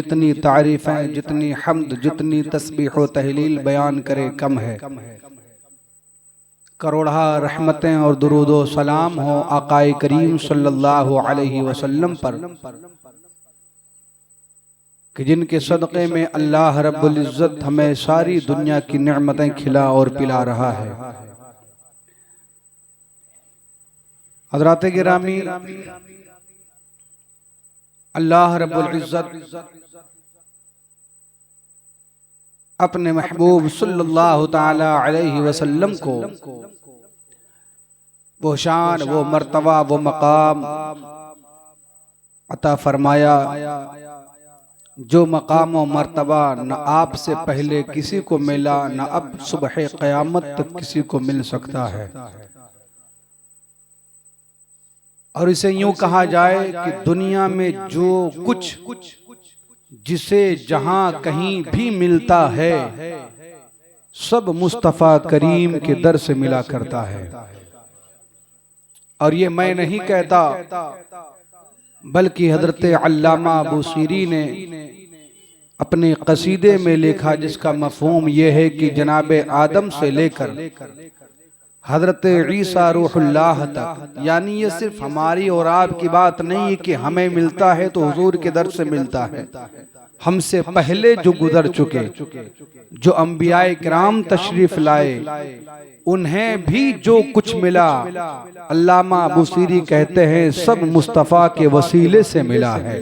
जितनी तारीफ़ें, जितनी हम्द, जितनी तस्बीह व तहलील बयान करे कम है। करोड़ा रहमतें और दुरूद व सलाम हो आकाए करीम सल्लल्लाहु अलैहि वसल्लम पर, कि जिनके सदक़े में अल्लाह रब्बुल इज़्ज़त हमें सारी दुनिया की नेमतें खिला और पिला रहा है। हज़रात गिरामी, अल्लाह रब्बुल इज़्ज़त अपने महबूब सल्लल्लाहु ताला अलैहि वसल्लम को वो शान, वो मर्तबा, वो मकाम अता फरमाया जो मकाम व मर्तबा न आपसे पहले किसी को मिला, न अब सुबह क़यामत तक किसी को मिल सकता है। और इसे यूं कहा जाए कि दुनिया में जो कुछ जिसे जहां कहीं भी मिलता है सब मुस्तफ़ा करीम के दर से मिला करता है। और ये मैं नहीं कहता, बल्कि हजरत अल्लामा बूसीरी ने अपने कसीदे में लिखा, जिसका मफ़हूम यह है कि जनाब आदम से लेकर हजरत ईसा रूहुल्लाह तक, यानी ये सिर्फ हमारी और आपकी बात नहीं है कि हमें मिलता है तो हुजूर के दर से मिलता है। हमसे पहले जो गुजर चुके, जो अंबियाए किराम तशरीफ लाए, उन्हें भी जो कुछ मिला, अल्लामा बूसीरी कहते हैं सब मुस्तफ़ा के वसीले से मिला है।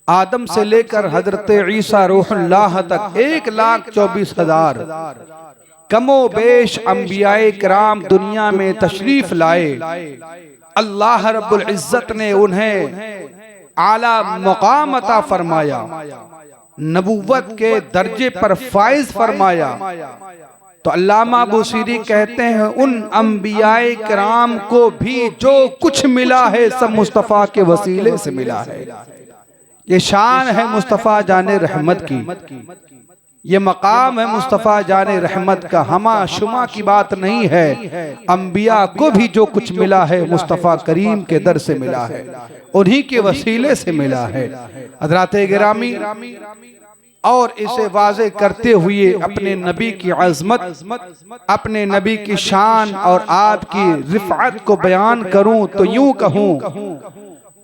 आदम से लेकर हजरत ईसा रूहुल्लाह तक 1,24,000 कमो बेश अंबियाए किराम दुनिया में तशरीफ लाए। अल्लाह रब्बुल इज़्ज़त ने उन्हें आला मकाम अता फरमाया, नबुव्वत के दर्जे पर फाइज फरमाया। तो अल्लामा बूसीरी कहते हैं उन अंबियाए किराम को भी जो कुछ मिला है सब मुस्तफ़ा के वसीले से मिला है। ये शान है मुस्तफ़ा जाने रहमत की, ये मकाम है मुस्तफ़ा जाने रहमत का। हमा शुमा की बात नहीं है, अंबिया को भी जो कुछ मिला है मुस्तफ़ा करीम के दर से मिला है, उन्हीं के वसीले से मिला है। हज़रात गिरामी, और इसे वाज़े करते हुए अपने नबी की अज़मत, अपने नबी की शान और आपकी रिफ़अत को बयान करूं तो यूं कहूं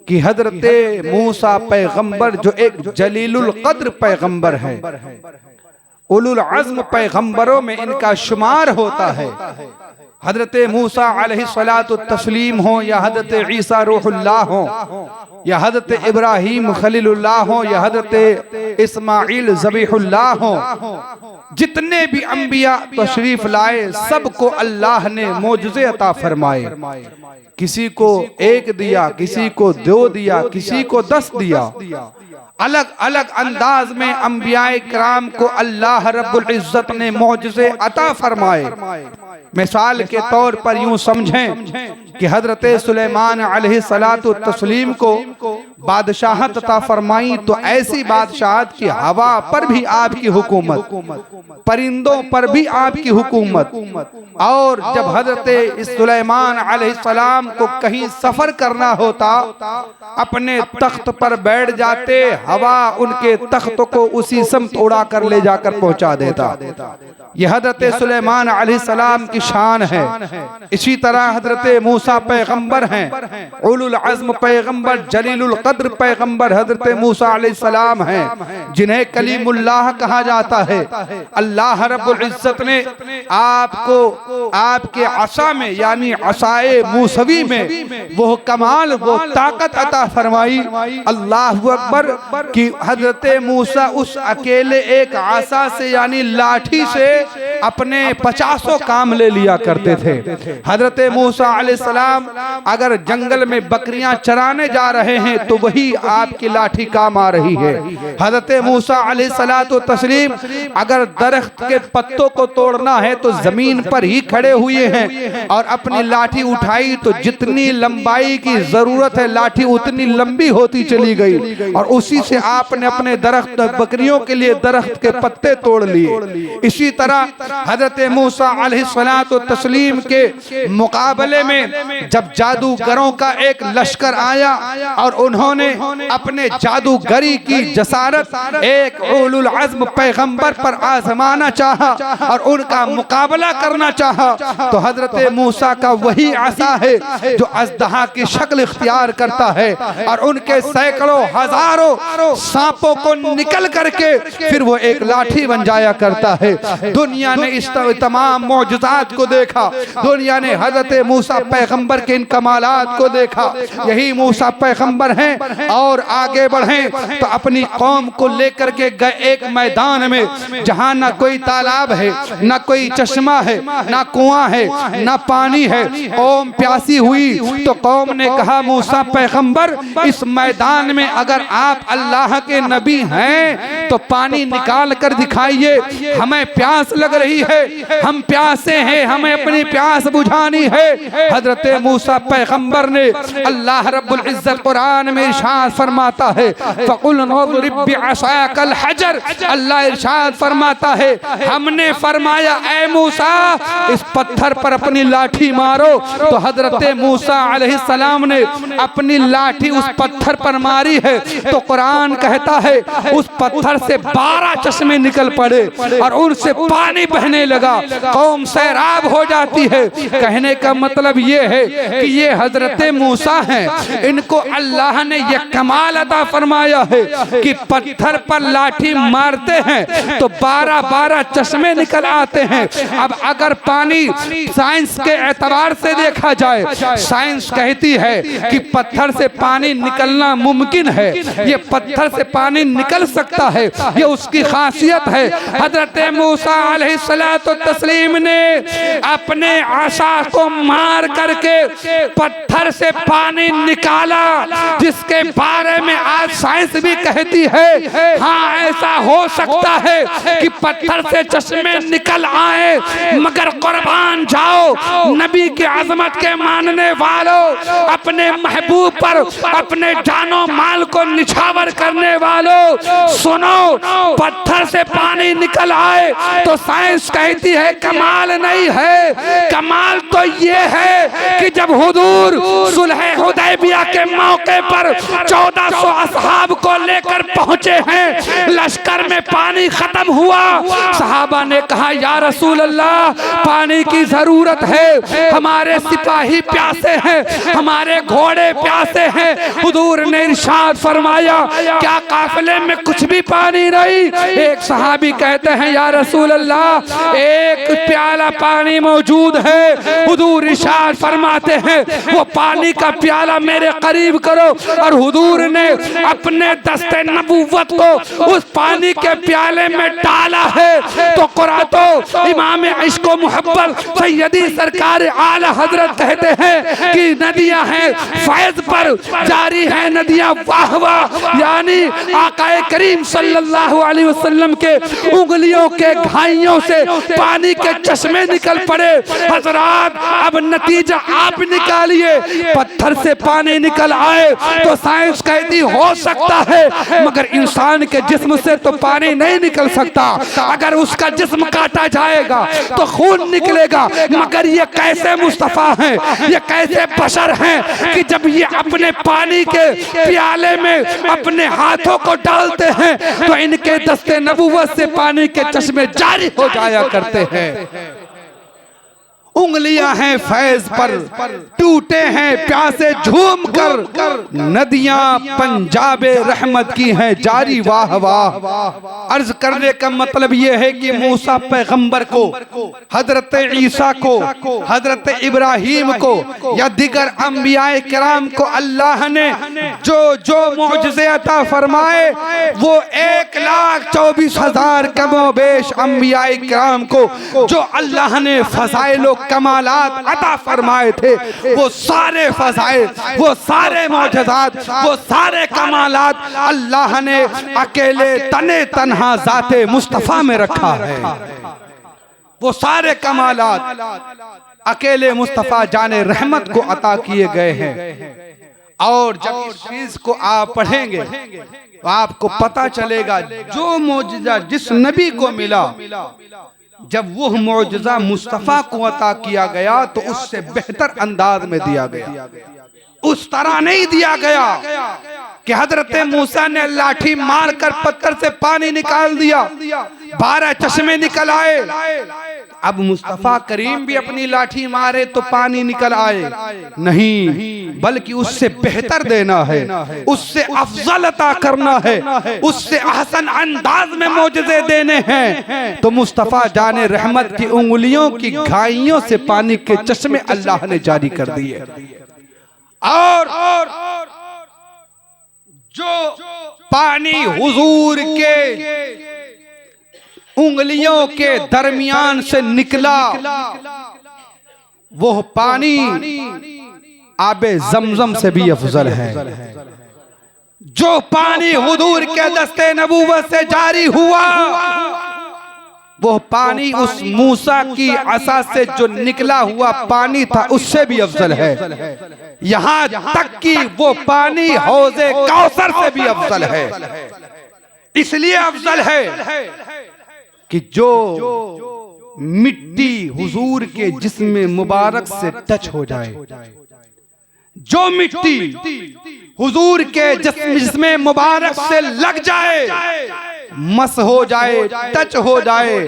कि हज़रत मूसा पैगंबर जो एक जलीलुल क़द्र पैगंबर है, उलुल अज़्म पैगंबरों में इनका शुमार होता है। हज़रत मूसा अलैहिस्सलातु तस्लीम हो, या हज़रत ईसा रूहुल्लाह हो, या हज़रत इब्राहीम खलीलुल्लाह हो, या हज़रत इस्माइल ज़बीहुल्लाह हो, जितने भी अंबिया तशरीफ लाए सबको अल्लाह ने मोजज़े अता फरमाए। किसी को 1 दिया, किसी को 2 दिया, किसी को 10 दिया। अलग अलग अंदाज में अंबियाए किराम को अल्लाह रब्बुल इज़्ज़त ने मोजज़े अता फरमाए। मिसाल के तौर पर यूं समझें कि हजरत सुलेमान अलैहिस्सलातु तस्लीम को बादशाहत अता फरमाई, तो ऐसी बादशाहत की हवा पर भी आपकी हुकूमत, परिंदों पर भी आपकी हुकूमत। और जब हजरत सुलेमान अलैहिस्सलाम को कहीं सफर करना होता, अपने तख्त पर बैठ जाते, हवा उनके तख्त को उसी समत उड़ा कर ले जाकर पहुंचा देता। यह हजरत सुलेमान अलैहिस्सलाम की शान है। इसी तरह हजरत मूसा पैगंबर हैं, उलुल अज़्म पैगंबर, जलीलुल क़द्र पैगंबर हजरत मूसा अलैहिस्सलाम हैं, जिन्हें कलीमुल्लाह कहा जाता है। अल्लाह रब्बुल इज़्ज़त ने आपको आपके असा में, यानी असाए मूसवी में वो कमाल, वो ताकत अता फरमाई। अल्लाहु अकबर कि हजरत मूसा उस अकेले एक आसा से, यानी लाठी से अपने 50 काम ले लिया करते थे। हजरत मूसा अलैहिस्सलाम अगर जंगल में बकरियां चराने जा रहे हैं तो वही आपकी लाठी काम आ रही है। हजरत मूसा अलैहिस्सलातु तस्लीम अगर दरख्त के पत्तों को तोड़ना है तो जमीन पर ही खड़े हुए हैं, और अपनी लाठी उठाई तो जितनी लंबाई की जरूरत है लाठी उतनी लंबी होती चली गई, और उसी से आपने अपने दरख्त, बकरियों के लिए दरख्त के पत्ते तोड़ लिए। इसी तरह हजरत मूसा अलैहिस्सलातु तस्लीम के मुकाबले में जब जादूगरों का एक लश्कर आया और उन्होंने अपने जादूगरी की जसारत एक उलुल अज़्म पैगंबर पर आजमाना चाहा और उनका मुकाबला करना चाहा, तो हजरत मूसा का वही आसा है जो अज़दहा की शक्ल इख्तियार करता है और उनके सैकड़ों हजारों सांपों को निकल करके फिर वो एक लाठी बन जाया करता है। दुनिया ने इस तमाम मौजज़ात को देखा, दुनिया ने हजरत मूसा पैगंबर के इन कमालात को देखा। यही मूसा पैगंबर हैं और आगे बढ़े तो अपनी कौम को लेकर के गए एक मैदान में जहां ना कोई तालाब है, ना कोई चश्मा है, ना कुआं है, ना पानी है। कौम प्यासी हुई तो कौम ने कहा मूसा पैगंबर इस मैदान में अगर आप अल्लाह के नबी हैं तो पानी निकाल कर दिखाइए, हमें प्यास लग रही है, हम प्यासे हैं, हमें अपनी प्यास बुझानी है। हजरत मूसा पैगंबर ने अल्लाह रब्बुल इज्जत कुरान में इरशाद फरमाता है फ़क़ुल नज़रिब बिअसाकल हजर, अल्लाह इरशाद फरमाता है हमने फरमाया ऐ मूसा इस पत्थर पर अपनी लाठी मारो, तो हजरत मूसा अलैहिस्सलाम ने अपनी लाठी उस पत्थर पर मारी है तो कुरान कहता है उस पत्थर से 12 चश्मे निकल पड़े और उनसे पानी बहने लगा, कौम सैराब हो जाती है। कहने का मतलब ये है कि ये हजरत मूसा हैं, इनको अल्लाह ने ये कमाल अता फरमाया है कि पत्थर पर लाठी मारते हैं तो 12 चश्मे निकल आते हैं। अब अगर पानी साइंस के एतबार से देखा जाए, साइंस कहती है कि पत्थर से पानी निकलना मुमकिन है, ये पत्थर से पानी निकल सकता है, ये उसकी खासियत है। हजरत मूसा अलैहिस्सलातु तस्लीम ने अपने आशा को मार करके पत्थर से पानी निकाला, जिसके बारे में आज साइंस भी कहती है हाँ ऐसा हो सकता है कि पत्थर से चश्मे निकल आए, मगर कुर्बान जाओ नबी की अजमत के मानने वालों, अपने महबूब पर अपने जानो माल को निछावर करने वालों, सुनो पत्थर से पानी निकल आए तो साइंस कहती है कमाल नहीं है, कमाल तो ये है कि जब हुजूर सुलह हुदैबिया के मौके पर 1400 असहाब को लेकर पहुंचे हैं, लश्कर में पानी खत्म हुआ, सहाबा ने कहा या रसूल अल्लाह पानी की जरूरत है, हमारे सिपाही प्यासे हैं, हमारे घोड़े प्यासे हैं। हुजूर ने इरशाद फरमाया क्या काफिले में कुछ भी पानी नहीं? एक सहाबी कहते हैं या रसूल अल्लाह एक प्याला पानी मौजूद है। हुजूर इरशाद फरमाते हैं वो पानी का प्याला मेरे करीब करो, और हुजूर ने अपने दस्ते नबूवत को उस पानी के प्याले में डाला है। तो कुरान तो इमाम इश्क व मोहब्बत सैयदी सरकार आला हजरत कहते हैं कि नदियां हैं फैज पर जारी है, नदियां वाह वाह, यानी आकाए करीम सल्लल्लाहु अलैहि वसल्लम के उंगलियों के घाइयों से पानी के चश्मे निकल पड़े। हजरात अब नतीजा आप निकालिए, पत्थर से पानी निकल आए तो साइंस कहती हो सकता है, मगर इंसान के जिस्म से तो पानी नहीं निकल सकता। अगर उसका जिस्म काटा जाएगा तो खून निकलेगा, मगर ये कैसे मुस्तफा हैं, ये कैसे बशर हैं कि जब ये अपने पानी के प्याले में अपने हाथों को डालते हैं तो इनके दस्ते नबूवत से पानी के चश्मे जारी हो जाया करते हैं। उंगलियां हैं फैज पर, टूटे हैं प्यासे झूम कर, नदियां पंजाबे रहमत की हैं जारी वाह वाह। अर्ज करने का मतलब यह है कि मूसा पैगंबर को, हजरत ईसा को, हजरत इब्राहिम को या दिगर अंबियाए किराम को अल्लाह ने जो जो मौजज़े अता फरमाए वो 1,24,000 कमोबेश अंबियाए किराम को जो अल्लाह ने फज़ाइल कमालात अता फरमाए थे, वो सारे फज़ाइल, वो सारे मौजज़ात, वो सारे कमालात अल्लाह ने अकेले तने तन्हा ज़ाते मुस्तफ़ा में रखा है। वो सारे कमालात अकेले मुस्तफ़ा जाने रहमत को अता किए गए हैं। और जब इस चीज को आप पढ़ेंगे तो आपको पता चलेगा जो मौजज़ा जिस नबी को मिला, जब वो मौजज़ा मुस्तफ़ा को अता किया गया तो उससे बेहतर अंदाज में दिया गया। उस तरह नहीं दिया गया कि हजरत मूसा ने लाठी मारकर पत्थर से पानी निकाल दिया, 12 चश्मे निकल आए। अब मुस्तफ़ा करीम भी अपनी लाठी मारे तो पानी निकल आए, नहीं, बल्कि उससे बेहतर देना है, उससे अफजल अता करना है, उससे अहसन अंदाज में मौजज़े देने हैं। तो मुस्तफ़ा जाने रहमत की उंगलियों की घाइयों से पानी के चश्मे अल्लाह ने जारी कर दिए। और जो पानी हुजूर के उंगलियों के दरमियान से निकला, वो पानी आबे ज़मज़म से भी अफजल है। जो पानी हुजूर के दस्ते नबूवत से जारी हुआ, वो पानी उस मूसा की असा से जो निकला हुआ पानी था उससे भी अफजल है। यहाँ तक कि वो पानी हौज़े कौसर से भी अफजल है। इसलिए अफजल है कि जो मिट्टी हुजूर के जिस्म मुबारक से टच हो जाए, जो मिट्टी हुजूर के जिस्म मुबारक से लग जाए, मस हो जाए, टच हो जाए,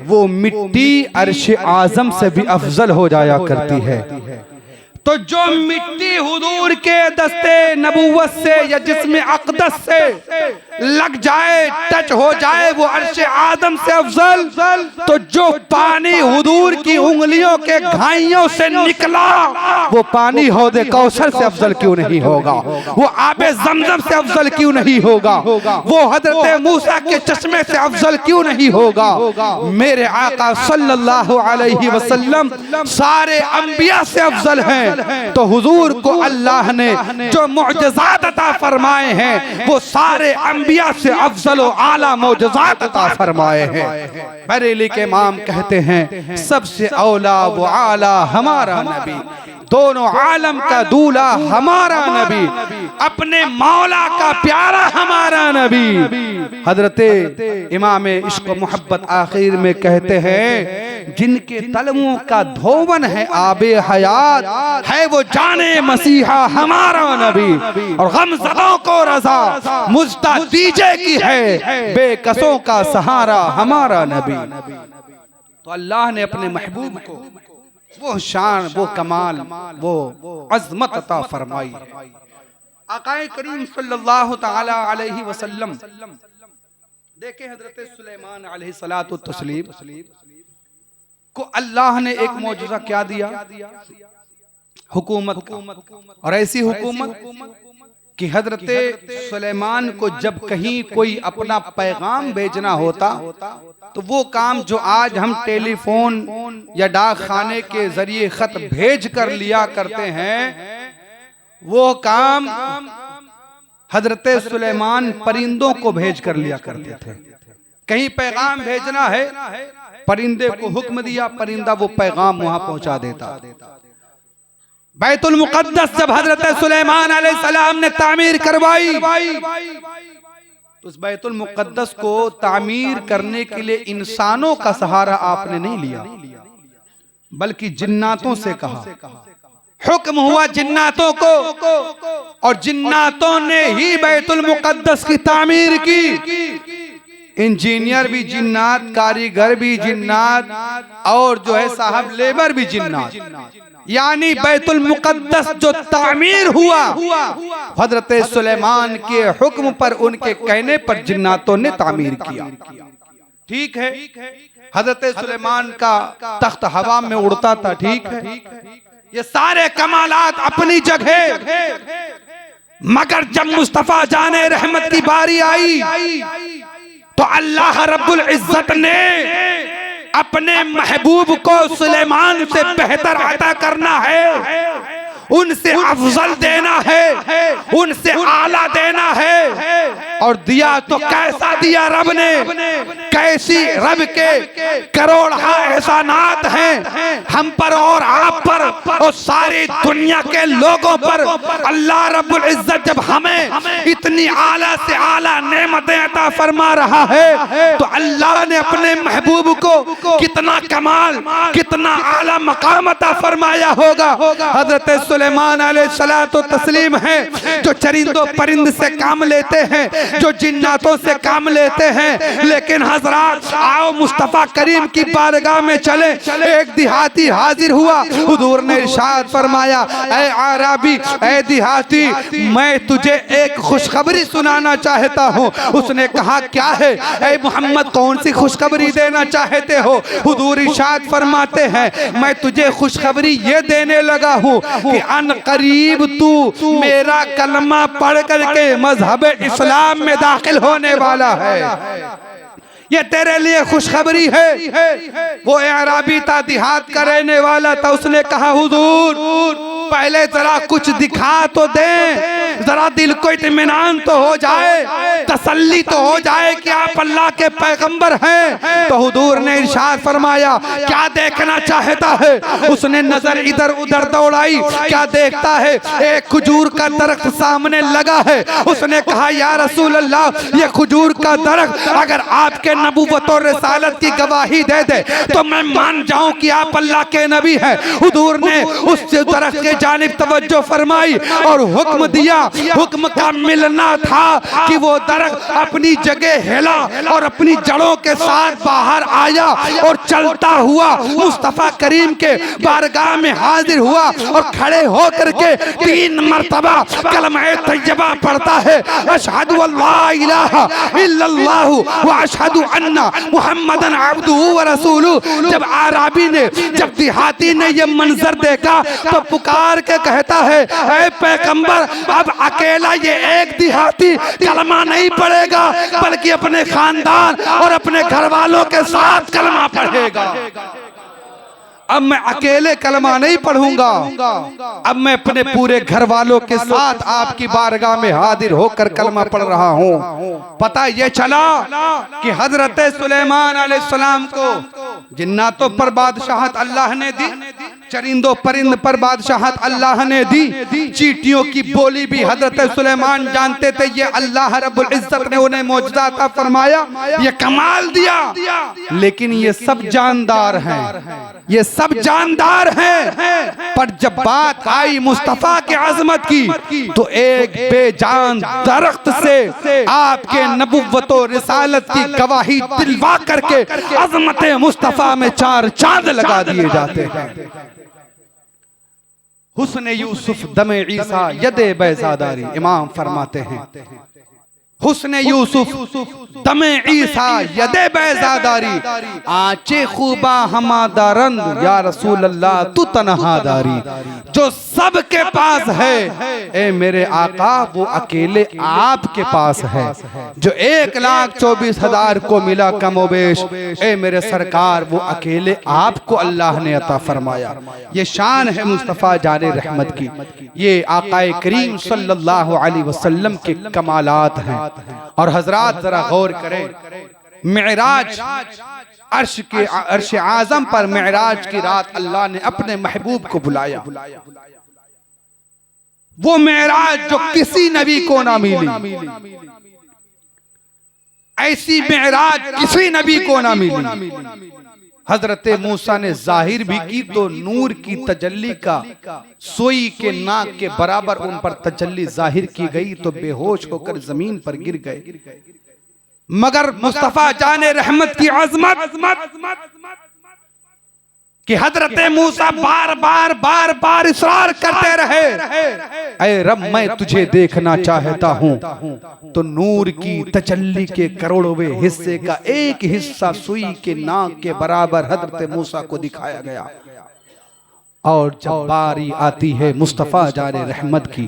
वो मिट्टी अर्श आज़म से भी अफजल हो जाया करती है। तो जो मिट्टी हुजूर के दस्ते नबूवत से या जिस्म अक़दस से लग जाए, टच हो जाए, वो अर्श आदम से अफजल। तो जो पानी हुजूर की उंगलियों के घाइयों से निकला, वो पानी हौज़े कौसर से अफजल क्यों नहीं होगा? वो आबे ज़मज़म से अफजल क्यों नहीं होगा? वो हज़रत मूसा के चश्मे से अफजल क्यों नहीं होगा? मेरे आका सल्लल्लाहु अलैहि वसल्लम सारे अंबिया से अफजल हैं। तो हुजूर को अल्लाह ने जो मुअजिज़ात अता फरमाए हैं, वो सारे अंबिया से अफजल व आला मुअजिज़ात अता फरमाए हैं। बरेली के इमाम कहते हैं, सबसे औला व आला हमारा नबी, दोनों आलम का दूल्हा हमारा नबी, अपने मौला का प्यारा हमारा नबी। हजरत इमाम इश्क मोहब्बत आखिर में कहते हैं, जिनके तलवों का धोवन है आबे हयात, है वो जाने मसीहा हमारा नबी। और गमज़दों को रज़ा मुझता दीजे की है, बेकसों का सहारा हमारा नबी। तो अल्लाह ने अपने महबूब को वो शान, वो कमाल, वो अज़मत अता फरमाई। आक़ाए करीम सल्लल्लाहु तआला अलैहि वसल्लम देखे हज़रत सुलेमान अलैहिस्सलातु तस्लीम को अल्लाह ने एक मौजज़ा क्या दिया? हुकूमत का। और ऐसी हुकूमत कि हज़रत सुलेमान को जब कहीं कोई अपना पैगाम भेजना होता तो वो काम जो आज हम टेलीफोन या डाक खाने के जरिए खत भेज कर लिया करते हैं, वो काम हजरत सुलेमान परिंदों को भेज कर लिया करते थे। कहीं पैगाम भेजना है, परिंदे को हुक्म दिया, परिंदा वो पैगाम वहां पहुंचा देता। बैतुल मुक़द्दस जब हजरत सुलेमान अलैहिस्सलाम ने तामीर करवाई, तो उस बैतुल मुक़द्दस को तामीर करने के लिए इंसानों का सहारा आपने नहीं लिया, बल्कि जिन्नातों से कहा। हुक्म हुआ जिन्नातों को, और जिन्नातों ने ही बैतुल मुक़द्दस की तामीर की। इंजीनियर भी जिन्नात, कारीगर भी जिन्नात, और जो है साहब लेबर भी जिन्नात। यानी बैतुल मुक़द्दस जो तामीर हुआ, हजरत सुलेमान के हुक्म पर, उनके कहने पर जिन्नातों ने तामीर किया। ठीक है, हजरत सुलेमान का तख्त हवा में उड़ता था, ठीक है, ये सारे कमालात अपनी जगह, मगर जब मुस्तफा जाने रहमत की बारी आई तो अल्लाह रब्बुल इज्जत ने अपने महबूब को सुलेमान से बेहतर अता करना है, उनसे अफजल देना है, उनसे आला देना है। और दिया तो कैसा दिया रब ने, कैसी रब के करोड़ा एहसानात हैं हम पर और आप पर और सारी दुनिया के लोगों पर। अल्लाह रब्बुल इज्जत जब हमें इतनी आला से आला नेमतें अता फरमा रहा है तो अल्लाह ने अपने महबूब को कितना कमाल, कितना आला मकाम अता फरमाया होगा। हजरत सुलेमान अलैहिस्सलातो तस्लीम है जो चरिंदों परिंद से काम लेते हैं, जो जिन्नातों से काम लेते हैं, लेकिन हजरात आओ मुस्तफा करीम की बारगाह में चले। एक देहाती हाजिर हुआ, हुजूर ने इरशाद फरमाया, ऐ आराबी, ऐ देहाती, मैं तुझे एक खुशखबरी सुनाना चाहता हूँ। उसने कहा क्या है? ऐ मोहम्मद कौन सी खुशखबरी देना चाहते हो? हुजूर इरशाद फरमाते हैं मैं तुझे खुशखबरी ये देने लगा हूँ कि अन करीब तू मेरा कलमा पढ़ करके मजहब इस्लाम में दाखिल होने वाला है। ये तेरे लिए खुशखबरी है। वो अराबी था, देहात का रहने वाला था। उसने कहा हुजूर पहले जरा कुछ दिखा तो दे, जरा दिल को इत्मीनान तो हो जाए, तसल्ली तो हो जाए कि आप अल्लाह के पैगंबर हैं। तो हुजूर ने इरशाद फरमाया क्या देखना चाहता है? उसने नजर इधर उधर दौड़ाई, क्या देखता है? एक खजूर का दरख्त सामने लगा है। उसने कहा या रसूल अल्लाह, ये खजूर का दरख्त अगर आपके नबूवत और रिसालत की गवाही दे दे तो मैं मान जाऊं कि आप अल्लाह के नबी हैं। हुजूर ने उस दरख्त के जानिब तवज्जो फरमाई और हुक्म दिया। हुक्म का मिलना था कि वो दरख्त अपनी जगह हिला और अपनी जड़ों के साथ बाहर आया और चलता हुआ मुस्तफा करीम के बारगाह में हाजिर हुआ और खड़े होकर के 3 मरतबा कलमा तैयबा पढ़ता है, अशहदु अल्ला इलाहा इल्लल्लाह व अशहदु अन्ना मुहम्मदन अब्दुहु व रसूलुहु। जब आराबी ने, जब देहाती ने ये मंजर देखा तो पुकार के कहता है, ऐ पैगंबर, अब अकेला ये एक देहाती कलमा नहीं पढ़ेगा बल्कि अपने खानदान और अपने घर वालों के साथ कलमा पढ़ेगा। अब मैं अकेले कलमा नहीं पढ़ूंगा, अब मैं अपने पूरे घर वालों के साथ आपकी बारगाह में हाजिर होकर कलमा पढ़ रहा हूँ। पता ये चला कि हजरत सुलेमान अलैहिस्सलाम को जिन्नातों पर बादशाहत अल्लाह ने दी, चरिंदों परिंद पर बादशाहत अल्लाह ने दी, चींटियों की बोली भी हजरत सुलेमान जानते थे। ये अल्लाह रब्बुल इज्जत ने उन्हें मौजज़ा अता फरमाया, ये कमाल दिया। लेकिन ये सब जानदार हैं, ये सब जानदार हैं। पर जब बात आई मुस्तफा के अजमत की तो एक बेजान दरख्त से आपके नबुव्वत और रिसालत की गवाही दिलवा करके अजमत मुस्तफा में 4 चांद लगा दिए जाते हैं। हुस्न यूसुफ दमे ईसा यदे बैजादारी, इमाम फरमाते हैं हुस्न यूसुफ दमे ईसा यदे बैजादारी, आंचे खूबा हमादारंद या रसूल अल्लाह तू तनहादारी। जो सबके पास है ए मेरे आका वो अकेले आपके पास है। जो 1,24,000 को मिला कमोबेश ए मेरे सरकार वो अकेले आपको अल्लाह ने अता फरमाया। ये शान है मुस्तफ़ा जाने रहमत की, ये आकाए करीम सल्लल्लाहु अलैहि वसल्लम के कमालात हैं। और हजरात जरा गौर करें, मिअराज अर्श आज़म पर मिअराज की रात अल्लाह ने अपने महबूब को बुलाया। वो मिअराज जो किसी नबी को ना मिली, ऐसी मिअराज किसी नबी को ना मिली। हजरत मूसा ने जाहिर भी की तो नूर की तजल्ली का सोई के नाक के बराबर उन पर तजल्ली जाहिर की गई तो बेहोश होकर जमीन पर गिर गए। मगर मुस्तफा जाने रहमत की अजमत कि हजरत मूसा बार बार इसरार करते रहे, ऐ रब मैं तुझे देखना चाहता हूँ। तो नूर की तजल्ली के करोड़ों हिस्से का एक हिस्सा सुई के नाक के बराबर हजरत मूसा को दिखाया गया। और जब बारी आती है मुस्तफा जाने रहमत की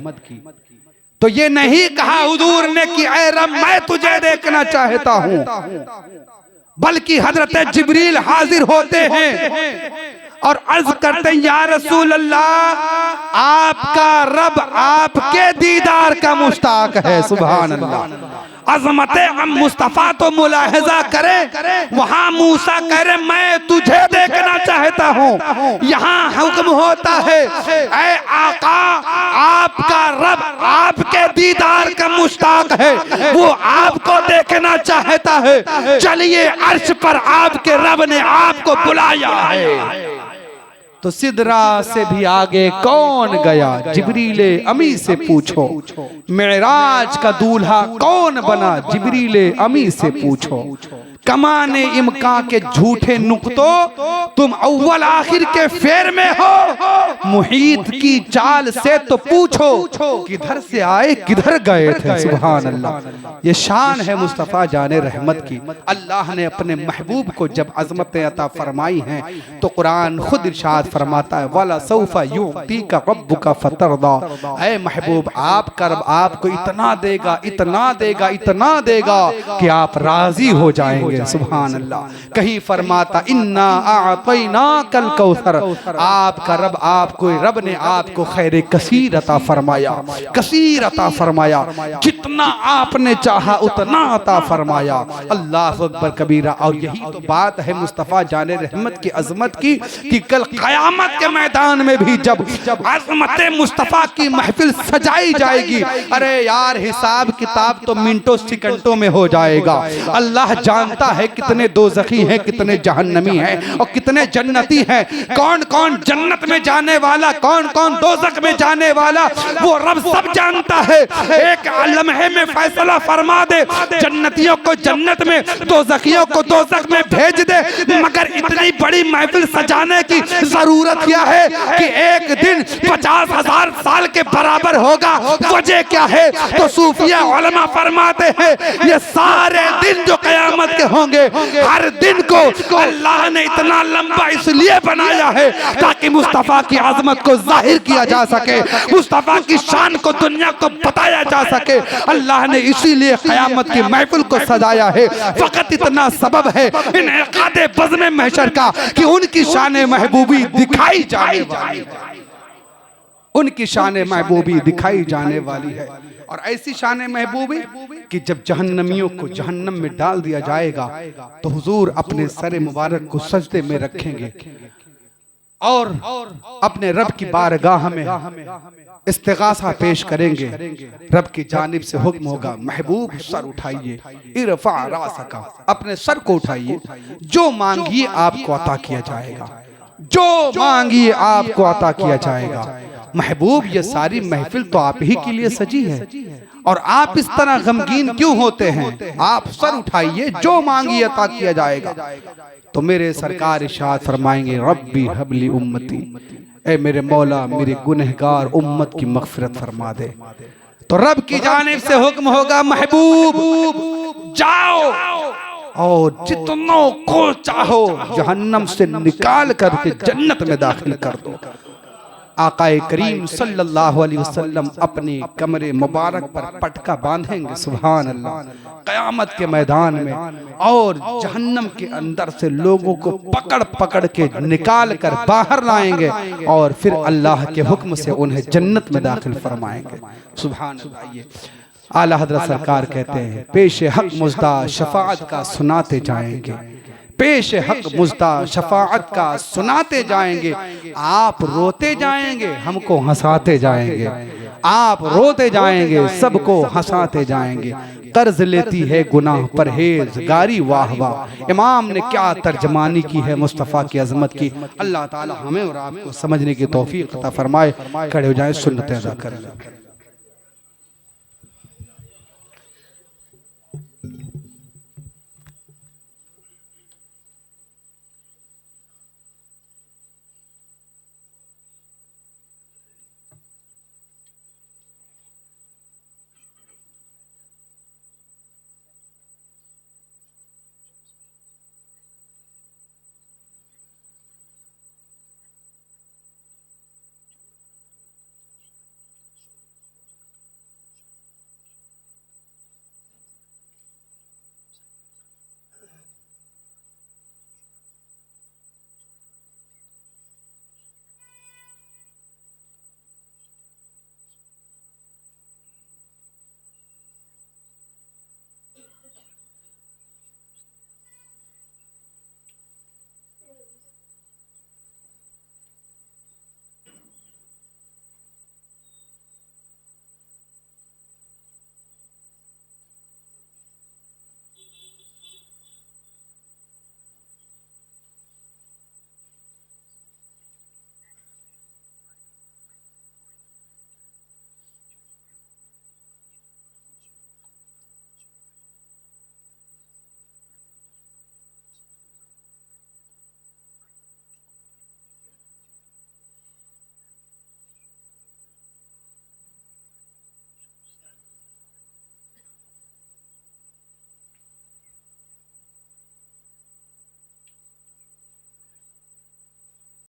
तो ये नहीं कहा हुजूर ने कि ऐ रब मैं तुझे देखना चाहता हूँ, बल्कि हजरत जिब्रील हाजिर होते हैं और अर्ज करते हैं या रसूल अल्लाह आपका रब आपके दीदार का मुश्ताक है। सुभान अल्लाह। अजमत मुस्तफ़ा तो मुलाहिजा करे, वहां मूसा कह रहे मैं तुझे देखना चाहता हूँ। यहाँ हुक्म होता है ऐ आका, आपका रब आपके दीदार का मुश्ताक है, वो आपको देखना चाहता है। चलिए अर्श पर आपके रब ने आपको बुलाया है। तो सिदरा से भी आगे कौन गया, जिब्रीले अमी से पूछो। मेराज का दूल्हा कौन बना, जिब्रीले अमी से पूछो। कमाने इमका के झूठे नुक्तों तुम अव्वल आखिर के फेर में हो। मुहीत की चाल से तो पूछो, किधर से आए किधर गए थे। सुभान अल्लाह। ये शान है मुस्तफ़ा जाने रहमत की। अल्लाह ने अपने महबूब को जब अज़मतें अता फरमाई हैं तो कुरान खुद इरशाद फरमाता है वला सौफा युअतीका रब्बुका फतरदा। ऐ महबूब आपका रब आपको इतना देगा, इतना देगा, इतना देगा कि आप राजी हो जाएंगे। सुभान अल्लाह। कहीं फरमाता इन्ना आतैना कल कौसर, आपका रब आपको रब ने आपको खैर कसीर अता फरमाया, कसीर अता फरमाया, जितना आपने चाहा उतना अता फरमाया। अल्लाह अकबर कबीरा। और यही तो बात है मुस्तफ़ा जाने रहमत की अजमत की कि कल क़यामत के मैदान में भी जब अजमत मुस्तफ़ा की महफिल सजाई जाएगी, अरे यार हिसाब किताब तो मिनटों सेकंडों में हो जाएगा। अल्लाह जानता है कितने दोज़खी हैं, कितने जहन्नमी हैं और कितने जन्नती हैं। कौन कौन जन्नत में जाने वाला, कौन कौन दोज़ख में जाने वाला, वो रब सब जानता है। एक लम्हे में फैसला फरमा दे, जन्नतियों को जन्नत में, दोज़खियों को दोज़ख में भेज दे। मगर इतनी बड़ी महफिल सजाने की जरूरत क्या है कि एक दिन 50,000 साल के बराबर होगा। वजह क्या है तो सूफिया उलमा फरमाते हैं ये सारे दिन जो क़यामत के होंगे, हर दिन को अल्लाह ने इतना लंबा इसलिए बनाया है ताकि मुस्तफ़ा की आज़मत को जाहिर किया जा सके, मुस्तफ़ा की शान को दुनिया को बताया जा सके। अल्लाह ने इसीलिए क़यामत की महफिल को सजाया है। फकत इतना सबब है इनेक़ाद बज़्म महशर का कि उनकी शान महबूबी दिखाई जाने वाली है, उनकी शान महबूबी दिखाई जाने वाली है। और ऐसी शान महबूबी कि जब जहन्नमियों को जहन्नम में डाल दिया जाएगा तो हुजूर अपने सर मुबारक को सजदे में रखेंगे और अपने रब की बारगाह में इस्तिगासा पेश करेंगे। रब की जानिब से हुक्म होगा महबूब सर उठाइए, इरफा रासका, अपने सर को उठाइए, जो मांगिए आपको अता किया जाएगा, जो मांगिए आपको अता किया जाएगा। महबूब ये सारी महफिल तो आप ही के लिए सजी है और आप इस तरह गमगीन क्यों होते हैं। आप सर उठाइए, जो मांगिए अता किया जाएगा। तो मेरे सरकार इरशाद फरमाएंगे रब्बी हबली उम्मती, ए मेरे मौला मेरे गुनहगार उम्मत की मग़फ़िरत फरमा दे। तो रब की जानिब से हुक्म होगा महबूब जाओ और जितनों को चाहो जहन्नम से निकाल करके जन्नत में दाखिल कर दो। आकाए करीम सल्लल्लाहु अलैहि वसल्लम अपने कमरे मुबारक पर पटका बांधेंगे, सुभान अल्लाह, क़यामत के मैदान में, और जहन्नम के अंदर से लोगों को पकड़ पकड़ के निकाल कर बाहर लाएंगे और फिर अल्लाह के हुक्म से उन्हें जन्नत में दाखिल फरमाएंगे। सुभान अल्लाह। आला हज़रत सरकार कहते हैं पेश हक मुज़्दा शफाअत का सुनाते जाएंगे, पेश हक मुज़्दा शफाअत का सुनाते जाएंगे। आप रोते जाएंगे, हमको हंसाते जाएंगे, आप रोते जाएंगे, सबको हंसाते जाएंगे। कर्ज लेती है गुनाह परहेज गारी वाह वाह। इमाम ने क्या तर्जमानी की है मुस्तफ़ा की अज़मत की। अल्लाह ताला हमें और आपको समझने की तौफीक अता फरमाए। खड़े हो जाए, सुन्नत अदा करें।